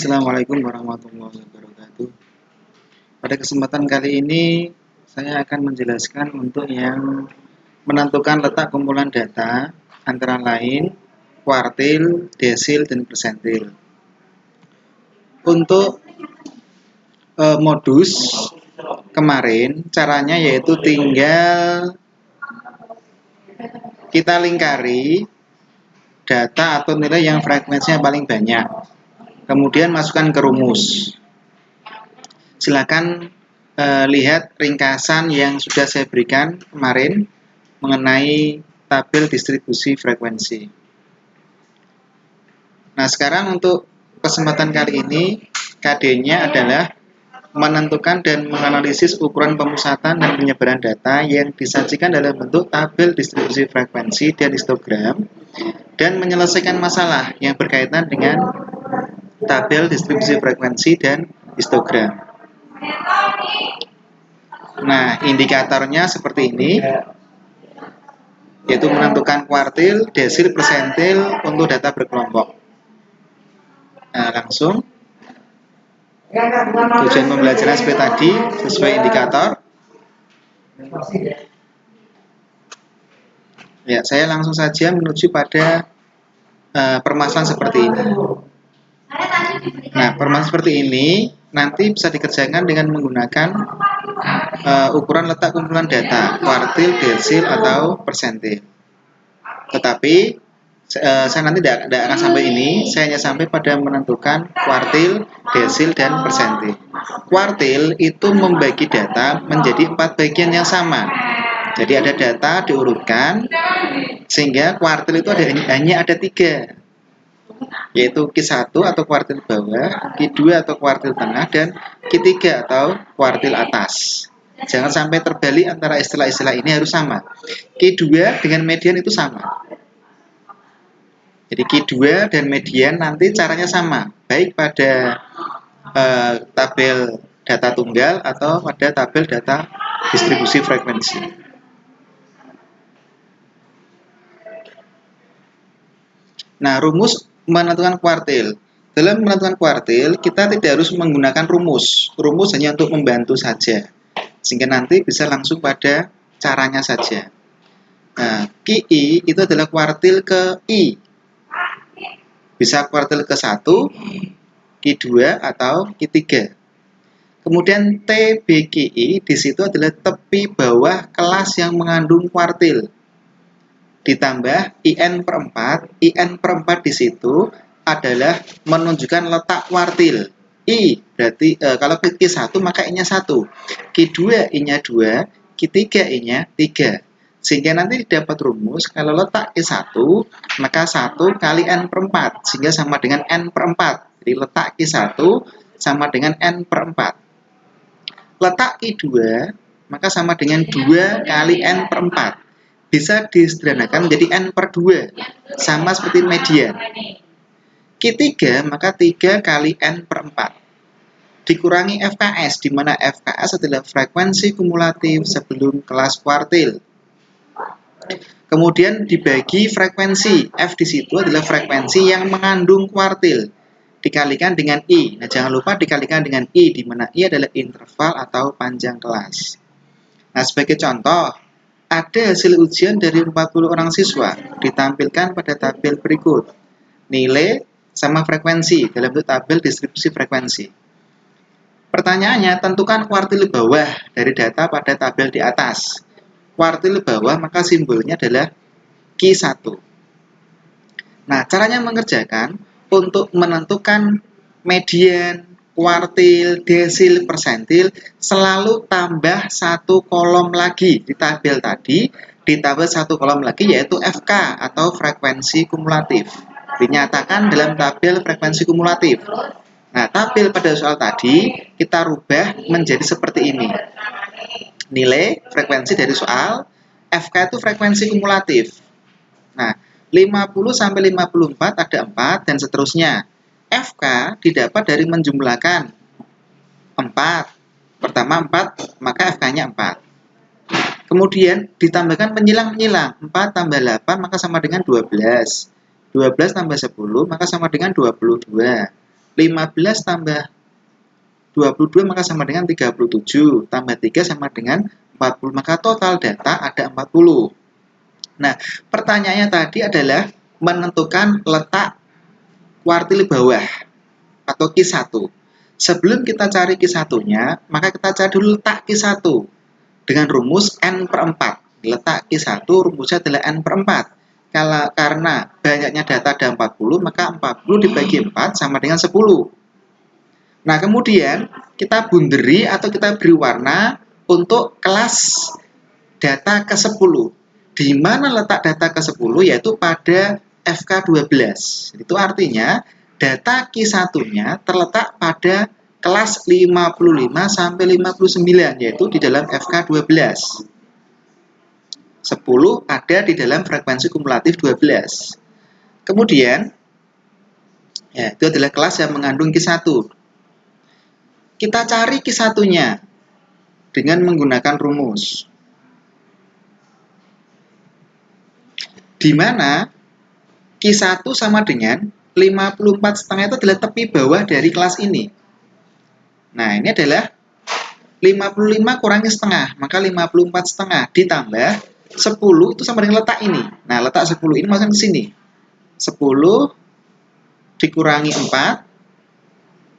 Assalamualaikum warahmatullahi wabarakatuh. Pada kesempatan kali ini saya akan menjelaskan untuk yang menentukan letak kumpulan data antara lain kuartil, desil, dan persentil. Untuk modus kemarin caranya yaitu tinggal kita lingkari data atau nilai yang frekuensinya paling banyak, kemudian masukkan ke rumus. Silakan lihat ringkasan yang sudah saya berikan kemarin mengenai tabel distribusi frekuensi. Nah, sekarang untuk kesempatan kali ini KD-nya adalah menentukan dan menganalisis ukuran pemusatan dan penyebaran data yang disajikan dalam bentuk tabel distribusi frekuensi dan histogram dan menyelesaikan masalah yang berkaitan dengan tabel distribusi frekuensi dan histogram. Nah, indikatornya seperti ini, yaitu menentukan kuartil, desil, persentil untuk data berkelompok. Nah, langsung tujuan pembelajaran seperti tadi sesuai indikator. Ya, saya langsung saja menuju pada permasalahan seperti ini. Nah, permasalahan seperti ini nanti bisa dikerjakan dengan menggunakan ukuran letak kumpulan data, kuartil, desil, atau persentil. Tetapi saya nanti tidak akan sampai ini, saya hanya sampai pada menentukan kuartil, desil, dan persentil. Kuartil itu membagi data menjadi 4 bagian yang sama. Jadi ada data diurutkan, sehingga kuartil itu hanya ada 3, yaitu Q1 atau kuartil bawah, Q2 atau kuartil tengah, dan Q3 atau kuartil atas. Jangan sampai terbalik antara istilah-istilah ini, harus sama. Q2 dengan median itu sama. Jadi Q2 dan median nanti caranya sama, baik pada tabel data tunggal atau pada tabel data distribusi frekuensi. Nah, rumus menentukan kuartil. Dalam menentukan kuartil, kita tidak harus menggunakan rumus. Rumus hanya untuk membantu saja, sehingga nanti bisa langsung pada caranya saja. Nah, QI itu adalah kuartil ke I. Bisa kuartil ke-1, Q2, atau Q3. Kemudian TBQI di situ adalah tepi bawah kelas yang mengandung kuartil. Ditambah IN/4 di situ adalah menunjukkan letak kuartil. I berarti kalau Q1 maka I-nya 1, Q2 I-nya 2, Q3 I-nya 3. Sehingga nanti dapat rumus kalau letak Q1 maka 1 kali N/4 sehingga sama dengan N/4. Jadi letak Q1 sama dengan N/4. Letak Q2 maka sama dengan 2 kali N/4. Bisa disederhanakan menjadi N/2, sama seperti median. Q3 maka 3 kali N/4 dikurangi FKS, di mana FKS adalah frekuensi kumulatif sebelum kelas kuartil. Kemudian dibagi frekuensi, F di situ adalah frekuensi yang mengandung kuartil, dikalikan dengan I. Nah, jangan lupa dikalikan dengan I, di mana I adalah interval atau panjang kelas. Nah, sebagai contoh, ada hasil ujian dari 40 orang siswa, ditampilkan pada tabel berikut. Nilai sama frekuensi dalam bentuk tabel distribusi frekuensi. Pertanyaannya, tentukan kuartil bawah dari data pada tabel di atas. Kuartil bawah maka simbolnya adalah Q1. Nah, caranya mengerjakan untuk menentukan median, kuartil, desil, persentil selalu tambah 1 kolom lagi di tabel tadi, ditambah 1 kolom lagi yaitu FK atau frekuensi kumulatif. Dinyatakan dalam tabel frekuensi kumulatif. Nah, tabel pada soal tadi kita rubah menjadi seperti ini. Nilai frekuensi dari soal, FK itu frekuensi kumulatif. Nah, 50 sampai 54 ada 4 dan seterusnya. FK didapat dari menjumlahkan 4. Pertama 4, maka FK-nya 4. Kemudian ditambahkan penyilang-penyilang. 4 tambah 8 maka sama dengan 12. 12 tambah 10 maka sama dengan 22. 15 tambah 22 maka sama dengan 37, tambah 3 sama dengan 40, maka total data ada 40. Nah, pertanyaannya tadi adalah menentukan letak kuartil bawah atau Q1. Sebelum kita cari Q1-nya, maka kita cari dulu letak Q1 dengan rumus N per 4. Letak Q1 rumusnya adalah N per 4. Karena banyaknya data ada 40, maka 40 dibagi 4 sama dengan 10. Nah, kemudian kita bunderi atau kita beri warna untuk kelas data ke-10. Di mana letak data ke-10? Yaitu pada FK12. Itu artinya data Q1-nya terletak pada kelas 55 sampai 59, yaitu di dalam FK12. 10 ada di dalam frekuensi kumulatif 12. Kemudian, ya, itu adalah kelas yang mengandung Q1. Kita cari Q1-nya dengan menggunakan rumus. Di mana Q1 sama dengan 54,5 itu adalah tepi bawah dari kelas ini. Nah, ini adalah 55 kurangi setengah, maka 54,5 ditambah 10 itu sama dengan letak ini. Nah, letak 10 ini masuk ke sini. 10 dikurangi 4.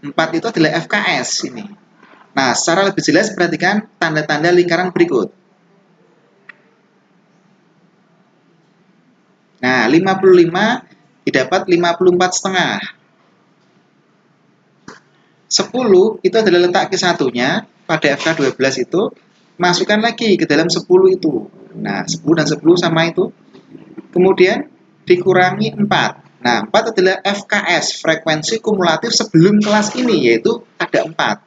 4 itu adalah FKS ini. Nah, secara lebih jelas perhatikan tanda-tanda lingkaran berikut. Nah, 55 didapat 54,5. 10 itu adalah letak Q1-nya pada FK12 itu. Masukkan lagi ke dalam 10 itu. Nah, 10 dan 10 sama itu. Kemudian dikurangi 4. Nah, 4 adalah FKS, frekuensi kumulatif sebelum kelas ini, yaitu ada 4.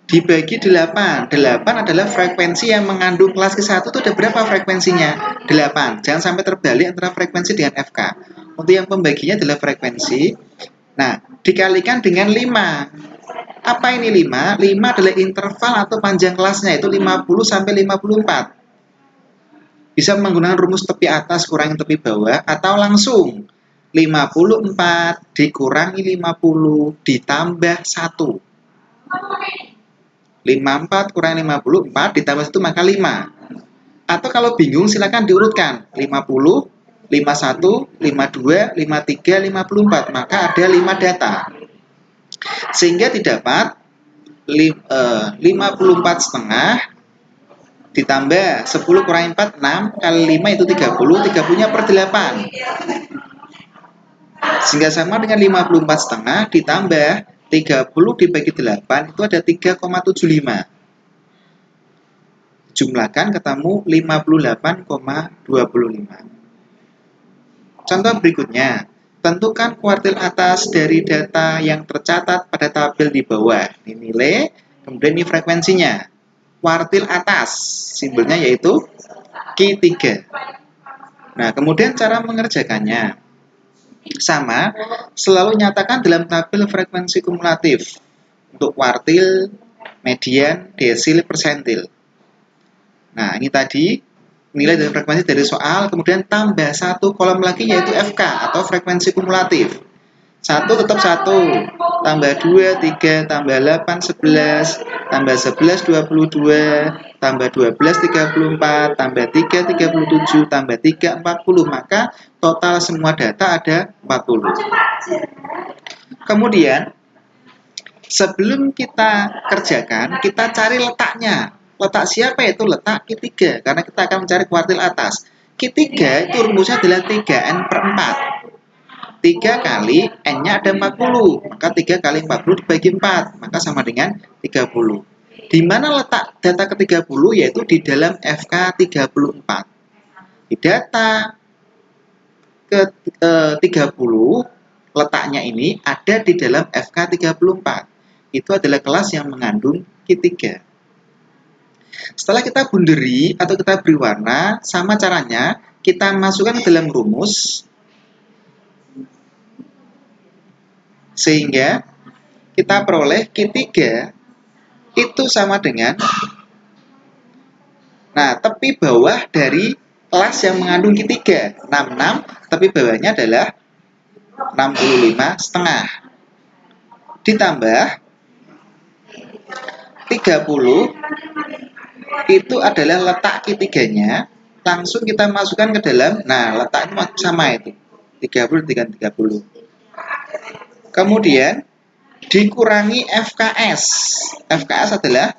Dibagi 8. 8 adalah frekuensi yang mengandung kelas Q1 itu ada berapa frekuensinya? 8. Jangan sampai terbalik antara frekuensi dengan FK. Untuk yang pembaginya adalah frekuensi. Nah, dikalikan dengan 5. Apa ini 5? 5 adalah interval atau panjang kelasnya, itu 50 sampai 54. Bisa menggunakan rumus tepi atas kurangi tepi bawah, atau langsung 54 dikurangi 50 ditambah 1. 54 kurangi 54 ditambah 1 maka 5. Atau kalau bingung silakan diurutkan 50, 51, 52, 53, 54. Maka ada 5 data. Sehingga didapat 54,5 ditambah 10 kurangi 4, 6 kali 5 itu 30, 30-nya per 8. Sehingga sama dengan 54,5 ditambah 30 dibagi 8 itu ada 3,75. Jumlahkan ketemu 58,25. Contoh berikutnya, tentukan kuartil atas dari data yang tercatat pada tabel di bawah. Ini nilai, kemudian ini frekuensinya. Kuartil atas, simbolnya yaitu Q3. Nah, kemudian cara mengerjakannya sama, selalu nyatakan dalam tabel frekuensi kumulatif untuk kuartil, median, desil, persentil. Nah, ini tadi nilai dari frekuensi dari soal, kemudian tambah 1 kolom lagi yaitu FK atau frekuensi kumulatif. 1 tetap 1, tambah 2, 3, tambah 8, 11, tambah 11, 22, tambah 12, 34, tambah 3, 37, tambah 3, 40. Maka total semua data ada 40. Kemudian, sebelum kita kerjakan, kita cari letaknya. Letak siapa? Itu letak Q3, karena kita akan mencari kuartil atas. Q3 itu rumusnya adalah 3N per 4. 3 kali N-nya ada 40, maka 3 kali 40 dibagi 4, maka sama dengan 30. Di mana letak data ke-30? Yaitu di dalam FK34. Di data ke-30, letaknya ini ada di dalam FK34. Itu adalah kelas yang mengandung Q3. Setelah kita bunderi atau kita beri warna, sama caranya kita masukkan ke dalam rumus, sehingga kita peroleh Q3 itu sama dengan, nah, tepi bawah dari kelas yang mengandung Q3 66, tapi bawahnya adalah 65,5 ditambah 30 itu adalah letak Q3-nya, langsung kita masukkan ke dalam. Nah, letaknya sama itu 30 dengan 30. Kemudian dikurangi FKS. FKS adalah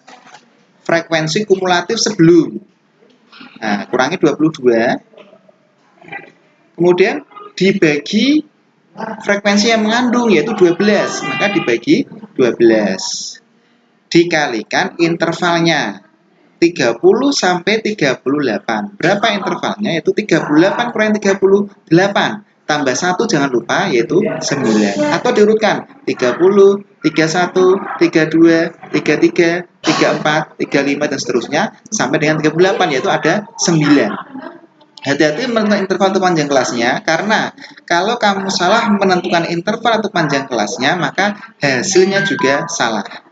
frekuensi kumulatif sebelum. Nah, kurangi 22. Kemudian dibagi frekuensi yang mengandung, yaitu 12. Maka dibagi 12. Dikalikan intervalnya 30 sampai 38. Berapa intervalnya? Yaitu 38 kurangi 38. Tambah 1 jangan lupa, yaitu 9. Atau diurutkan 30, 31, 32, 33, 34, 35 dan seterusnya sampai dengan 38, yaitu ada 9. Hati-hati menentukan interval atau panjang kelasnya, karena kalau kamu salah menentukan interval atau panjang kelasnya, maka hasilnya juga salah.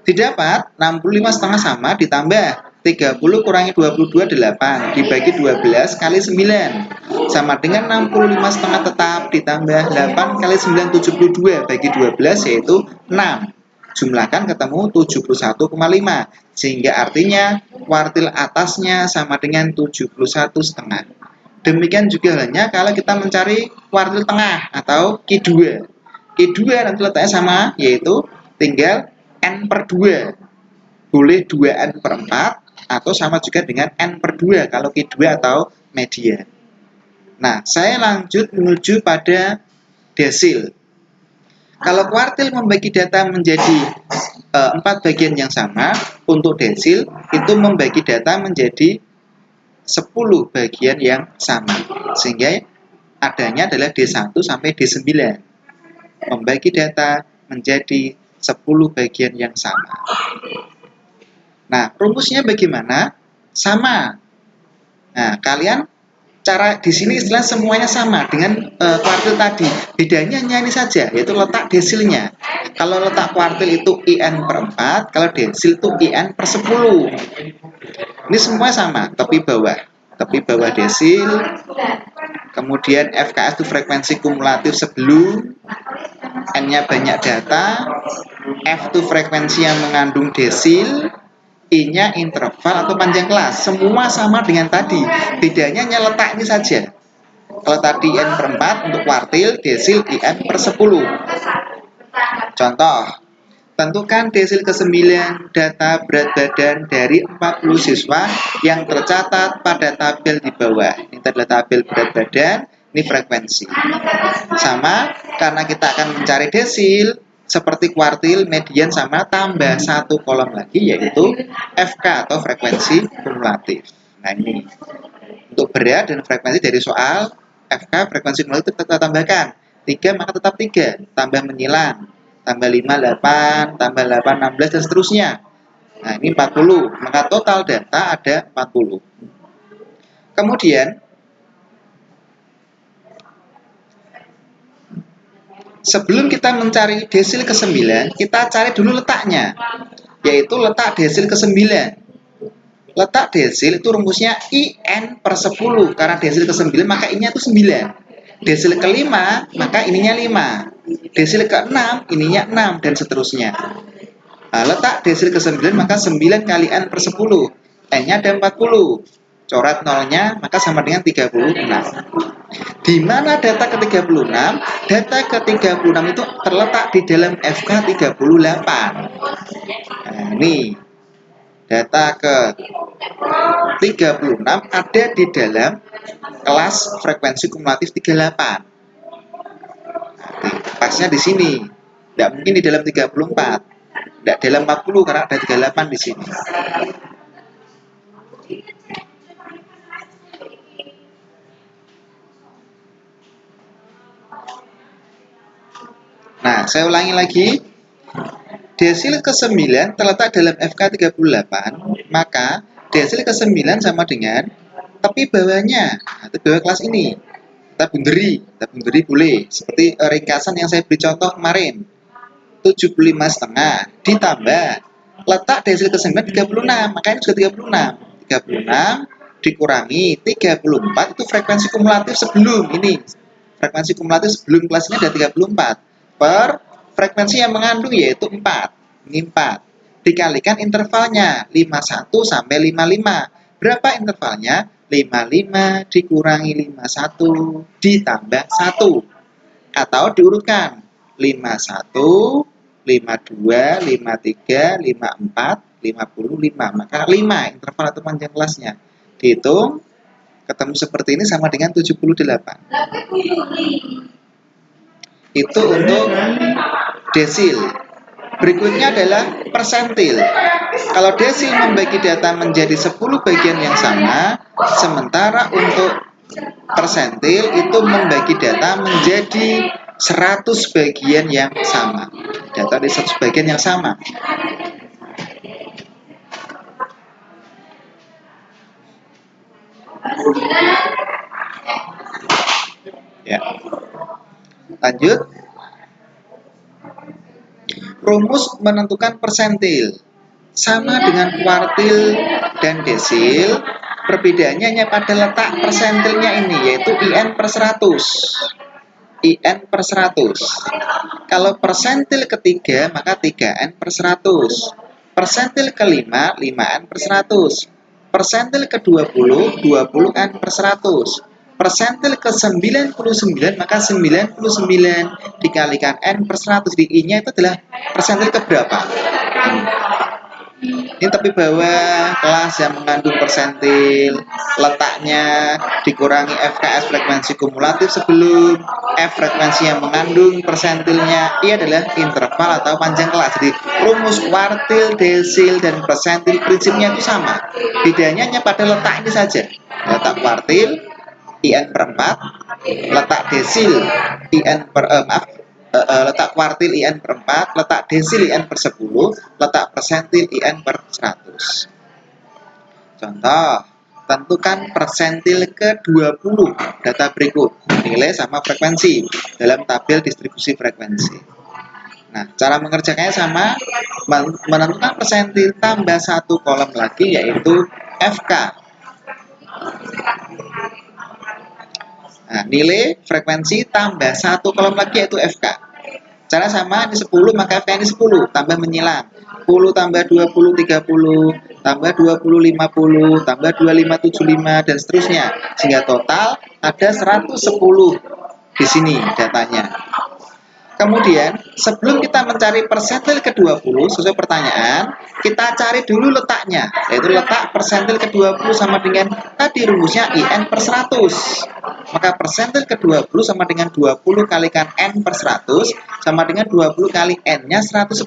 Didapat 65,5 sama ditambah 30 kurangi 22 8 dibagi 12 kali 9 sama dengan 65,5 tetap ditambah 8 kali 9 72 bagi 12 yaitu 6. Jumlahkan ketemu 71,5, sehingga artinya kuartil atasnya sama dengan 71,5. Demikian juga halnya kalau kita mencari kuartil tengah atau Q2. Q2 nanti letaknya sama, yaitu tinggal N per 2. Boleh 2N per 4 atau sama juga dengan N per 2 kalau Q2 atau median. Nah, saya lanjut menuju pada desil. Kalau kuartil membagi data menjadi 4 bagian yang sama, untuk desil itu membagi data menjadi 10 bagian yang sama. Sehingga adanya adalah D1 sampai D9. Membagi data menjadi 10 bagian yang sama. Nah, rumusnya bagaimana? Sama. Nah, kalian cara di sini istilah semuanya sama dengan kuartil tadi. Bedanya hanya ini saja, yaitu letak desilnya. Kalau letak kuartil itu IN per 4, kalau desil itu IN per 10. Ini semua sama, tepi bawah desil. Kemudian FKS itu frekuensi kumulatif sebelum, N-nya banyak data, F itu frekuensi yang mengandung desil, I-nya interval atau panjang kelas. Semua sama dengan tadi. Bedanya hanya letak ini saja. Kalau tadi N per 4 untuk kuartil, desil IN per 10. Contoh, tentukan desil ke-9 data berat badan dari 40 siswa yang tercatat pada tabel di bawah. Ini adalah tabel berat badan, ini frekuensi. Sama, karena kita akan mencari desil, seperti kuartil, median sama tambah 1 kolom lagi, yaitu FK atau frekuensi kumulatif. Nah, ini untuk berat dan frekuensi dari soal FK frekuensi kumulatif kita tambahkan 3, maka tetap 3, tambah menyilang, tambah 5 8, tambah 8 16 dan seterusnya. Nah, ini 40, maka total data ada 40. Kemudian sebelum kita mencari desil ke-9, kita cari dulu letaknya, yaitu letak desil ke-9. Letak desil itu rumusnya IN per 10, karena desil ke-9 maka ininya itu 9. Desil ke-5 maka ininya 5. Desil ke-6 ininya 6 dan seterusnya. Nah, letak desil ke-9 maka 9 kali N per 10. N-nya ada 40. Coret nolnya maka sama dengan 36. Di mana data ke-36? Data ke-36 itu terletak di dalam FK 38. Nah, ini data ke-36 ada di dalam kelas frekuensi kumulatif 38. Nah, pasnya di sini. Tidak mungkin di dalam 34. Tidak dalam 40 karena ada 38 di sini. Nah, saya ulangi lagi. Desil ke-9 terletak dalam FK 38, maka desil ke-9 sama dengan tepi bawahnya, tepi bawah kelas ini. Kita bunderi boleh. Seperti ringkasan yang saya beri contoh kemarin. 75,5 ditambah letak desil ke-9 36, maka ini juga 36. 36 dikurangi 34 itu frekuensi kumulatif sebelum ini. Frekuensi kumulatif sebelum kelas ini ada 34 per frekuensi yang mengandung yaitu 4. Ini 4. Dikalikan intervalnya 51 sampai 55. Berapa intervalnya? 55 dikurangi 51 ditambah 1. Atau diurutkan 51, 52, 53, 54, 55. Maka 5 interval atau panjang kelasnya. Dihitung, ketemu seperti ini sama dengan 78. Itu untuk desil. Berikutnya adalah persentil. Kalau desil membagi data menjadi 10 bagian yang sama, sementara untuk persentil itu membagi data menjadi 100 bagian yang sama. Data di 100 bagian yang sama. Ya. Lanjut. Rumus menentukan persentil. Sama dengan kuartil dan desil, perbedaannya hanya pada letak persentilnya ini, yaitu IN per 100. IN per 100. Kalau persentil ketiga, maka 3N per 100. Persentil kelima, 5N per 100. Persentil ke-20, 20N per 100. Persentil ke-99, maka 99 dikalikan N per 100. Di I-nya itu adalah persentil keberapa? Ini tepi bawah kelas yang mengandung persentil, letaknya dikurangi FKS frekuensi kumulatif sebelum F frekuensi yang mengandung persentilnya. Ini adalah interval atau panjang kelas. Jadi rumus kuartil, desil, dan persentil prinsipnya itu sama. Bedanya hanya pada letak ini saja. Letak kuartil IN per 4, letak desil IN per letak kuartil IN per 4, letak desil IN per 10, letak persentil IN per 100. Contoh, tentukan persentil ke-20 data berikut, nilai sama frekuensi dalam tabel distribusi frekuensi. Nah, cara mengerjakannya sama, menentukan persentil tambah 1 kolom lagi yaitu FK. Nah, nilai frekuensi tambah 1 kolom lagi yaitu FK. Cara sama, ini 10 maka FK ini 10, tambah menyilang. 10 tambah 20, 30, tambah 20, 50, tambah 25, 75, dan seterusnya. Sehingga total ada 110 di sini datanya. Kemudian, sebelum kita mencari persentil ke-20 sesuai pertanyaan, kita cari dulu letaknya, yaitu letak persentil ke-20 sama dengan tadi rumusnya IN per 100. Maka persentil ke-20 sama dengan 20 kalikan N per 100 sama dengan 20 kali N-nya 110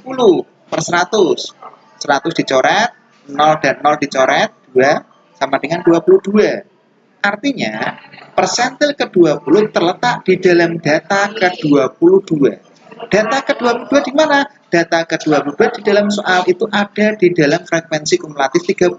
per 100. 100 dicoret, 0 dan 0 dicoret, 2 sama dengan 22. Artinya, persentil ke-20 terletak di dalam data ke-22. Data ke-22 di mana? Data ke-22 di dalam soal itu ada di dalam frekuensi kumulatif 30.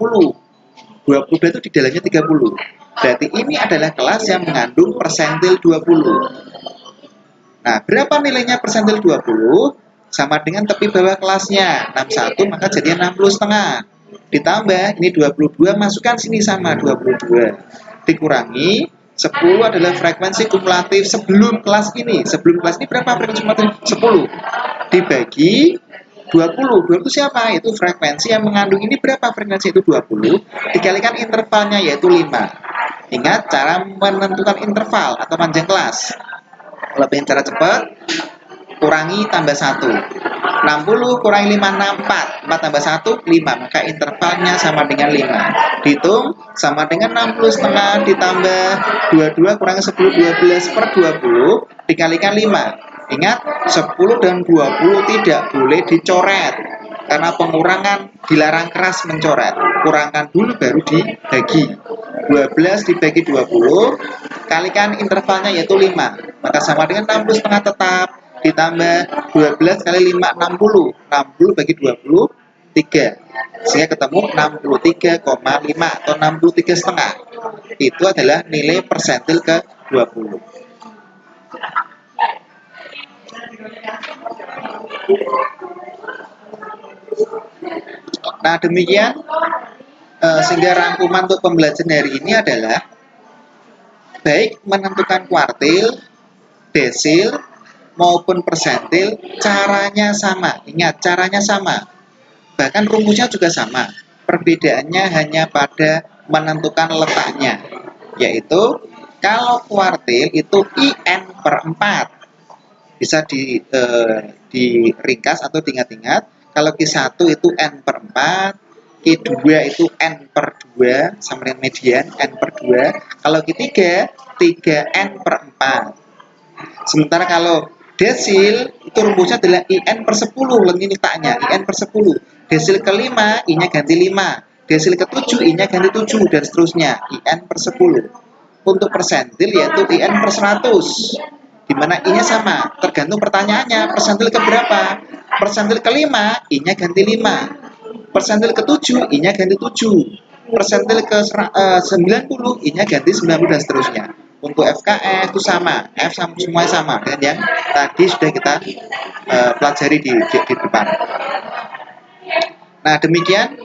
22 itu di dalamnya 30. Berarti ini adalah kelas yang mengandung persentil 20. Nah, berapa nilainya persentil 20? Sama dengan tepi bawah kelasnya, 61, maka jadinya 60,5. Ditambah, ini 22, masukkan sini sama 22. Dikurangi 10 adalah frekuensi kumulatif sebelum kelas ini. Sebelum kelas ini berapa frekuensi kumulatif? 10. Dibagi 20. 20 siapa? Itu frekuensi yang mengandung ini berapa frekuensi itu 20. Dikalikan intervalnya yaitu 5. Ingat cara menentukan interval atau panjang kelas. Kalau ingin cara cepat, kurangi tambah 1. 60 kurangi 5, 4. 4 tambah 1, 5. Maka intervalnya sama dengan 5. Dihitung sama dengan 60,5 ditambah 22 kurangi 10, 12 per 20 dikalikan 5. Ingat, 10 dan 20 tidak boleh dicoret. Karena pengurangan dilarang keras mencoret. Kurangkan dulu baru dibagi. 12 dibagi 20, kalikan intervalnya yaitu 5. Maka sama dengan 60,5 tetap. Ditambah 12 kali 5, 60. 60 bagi 20, 3. Sehingga ketemu 63,5 atau 63,5. Itu adalah nilai persentil ke-20. Nah, demikian Sehingga rangkuman untuk pembelajaran hari ini adalah baik menentukan kuartil, desil, maupun persentil, caranya sama. Ingat, caranya sama. Bahkan rumusnya juga sama. Perbedaannya hanya pada menentukan letaknya. Yaitu, kalau kuartil itu IN per 4. Bisa diringkas atau diingat-ingat. Kalau Q1 itu N per 4, Q2 itu N per 2, sama dengan median N per 2. Kalau Q3, 3N per 4. Sementara kalau desil, itu rumusnya adalah IN per 10, lagi letaknya, IN per 10. Desil kelima, I-nya ganti 5. Desil ke-7, I-nya ganti 7, dan seterusnya, IN per 10. Untuk persentil yaitu IN per 100. Di mana I-nya sama, tergantung pertanyaannya, persentil ke berapa? Persentil kelima, I-nya ganti 5. Persentil ke-7, I-nya ganti 7. Persentil ke 90, I-nya ganti 90, dan seterusnya. Untuk FKF itu sama, F semuanya sama dengan yang tadi sudah kita pelajari di depan. Nah, demikian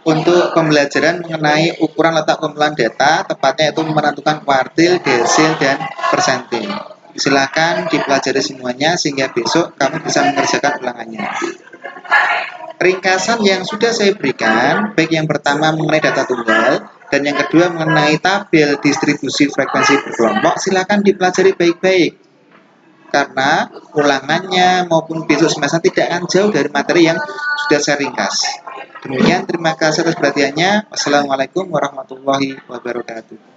untuk pembelajaran mengenai ukuran letak kumpulan data, tepatnya itu menentukan kuartil, desil, dan persentil. Silakan dipelajari semuanya sehingga besok kamu bisa mengerjakan ulangannya. Ringkasan yang sudah saya berikan, baik yang pertama mengenai data tunggal dan yang kedua mengenai tabel distribusi frekuensi berkelompok, silakan dipelajari baik-baik. Karena ulangannya maupun besok semester tidak akan jauh dari materi yang sudah saya ringkas. Demikian, terima kasih atas perhatiannya. Wassalamualaikum warahmatullahi wabarakatuh.